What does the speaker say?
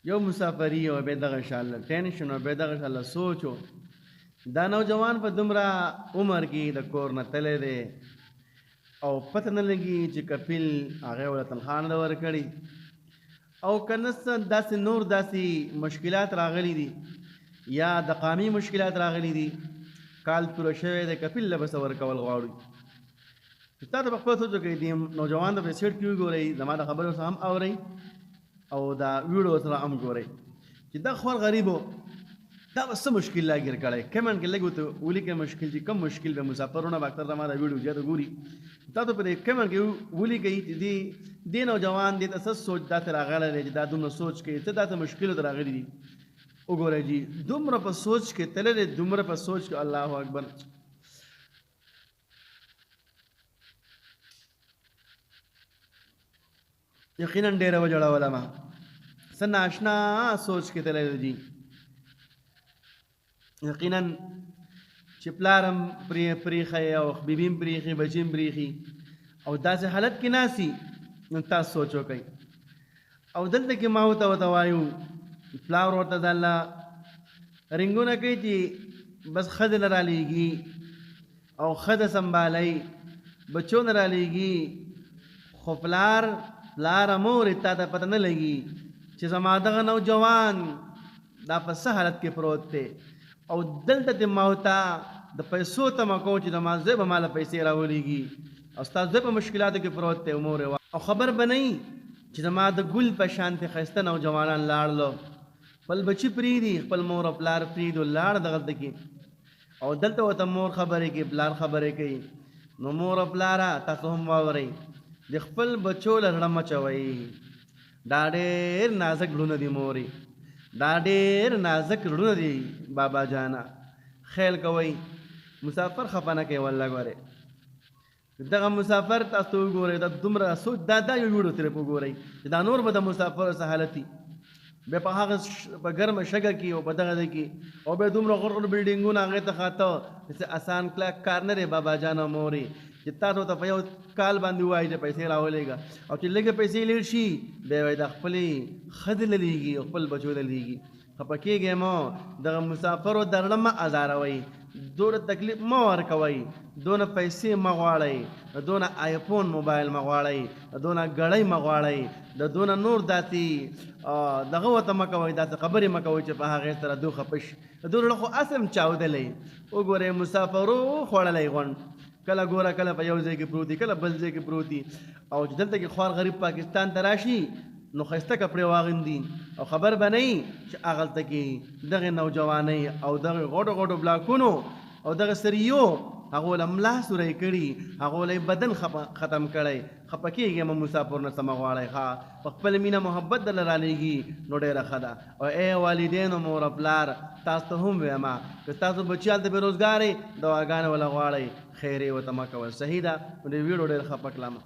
یو مسافری او به دغه انشاءالله ټینشن او به دغه انشاءالله سوچو دا نوجوان په دومره عمر کې د کور نه تللی دی او پته نه لګي چې کفیل هغه ورته تنخواه نه ده ورکړې او که نه څه داسې نور داسې مشکلات راغلي دي یا د قامي مشکلات راغلي دي کال پوره شوی دی کفیل له به څه ورکول غواړو تا ته په خپله سوچ وکړئ دې نوجوان ته په سیټ کې وګورئ زما د خبرو څه هم اورئ او دا ویډیو سره هم ګورئ چې دا خور غریب و دا به څه مشکل لا ګیر کړی کمنټ کې لږ ورته ولیکئ مشکل چې کم مشکل به مسافرونه به اکثر زما دا ویډیو زیاته ګوري تا ته په دې کمنټ کې ولیکئ چې دې نوجوان دې ته څه سوچ داسې راغلی دی چې دا دومره سوچ کوي څه داسې مشکلو ته راغلي دي وګورئ جي دومره په سوچ کې تللی دی دومره په سوچ کې الله اکبر یقینا ډېره وجړوله ما څه ناشنا سوچ کې تللی دی جي یقینا چې پلار هم پریښی او بیبي هم پریښي بچي هم پریښي او داسې حالت کې ناسي نو تاسو سوچ وکئ او دلته کې ما ورته وایو پلار ورته د الله رنګونه کوي چې بس ښځې نه رالیږي او ښځه سنبالئ بچو نه رالیږي خو پلار مورې تا ته پته نه لګي چې زما دغه نوجوان دا په څه حالت کې پروت دی او دلته د ما ورته د پیسو تمه کوم چې زما زوی به ماله پیسې راولېږي او ستا زوی په مشکلاتو کې پروت دی مورې او خبر به نه وي چې زما د ګل په شانتې ښایسته نوجوانان لاړلو خپل بچي پرېږدي خپل مور او پلار پرېږدو لاړ دغلته کې او دلته ورته مور خبرې کوي پلار خبرې کوي نو مور او پلاره تاسو هم واورئ د خپل بچو له زړه مه چوئ دا ډېر نازک زړونه دي مورې دا ډېر نازک زړونه دي بابا جانا خیال کوئ مسافر خفه نه کوئ والله ګورئ دغه مسافر تاسو وګورئ دا دومره سوچ دا یو ویډیو ترې وګورئ چې دا نور به د مسافرو څه حالت وي بیا په هغه په ګرمه شګه کې او په دغه ځای کې او بیا دومره غوړ غوړ بلډینګونه هغې ته خاته چې اسان کلک کار نه دی بابا جانه مورې چې تاسو ته په یو کال باندې ووایي چې پیسې راولېږه او چې لږې پیسې لېږ شي بیا وایي دا خپلې ښځې له لېږي او خپل بچو له لېږي خفه کېږئ مو دغه مسافرو د زړه مه ازاروئ دونه تکلیف مه ورکوئ دونه پیسې مه غواړئ دونه آیفون موبایل مه غواړئ دونه ګړۍ مه غواړئ د دونه نور داسې دغه ورته مه کوئ داسې خبرې مه کوئ چې په هغې سره دو خفه شي د دو زړه خو اصل هم چاودلی وګورئ مسافرو خوړلی غونډ کله ګوره کله په یو ځای کې پروت دي کله بل ځای کې پروت دي او چې دلته کې خوار غریب پاکستان ته راشي نو ښایسته کپړې واغوندي او خبر به نه وي چې هغلته کې دغې نوجوانۍ او دغې غوټو غوټو بلاکونو او دغه سریو هغو له ملا سوری کړي هغو له بدن ختم کړی خفه کېږئ مه مسافر نه څه مه غواړئ ښه په خپله مینه محبت درله رالیږي نو ډېره ښه ده او ای والدینو مور پلار تاسو ته هم ویمه که ستاسو بچي هلته بېروزګارې دواګانې وله غواړئ خیر یې ورته مه کوئ صحیح ده نو دې ویډیو ډېر ښه پکلمه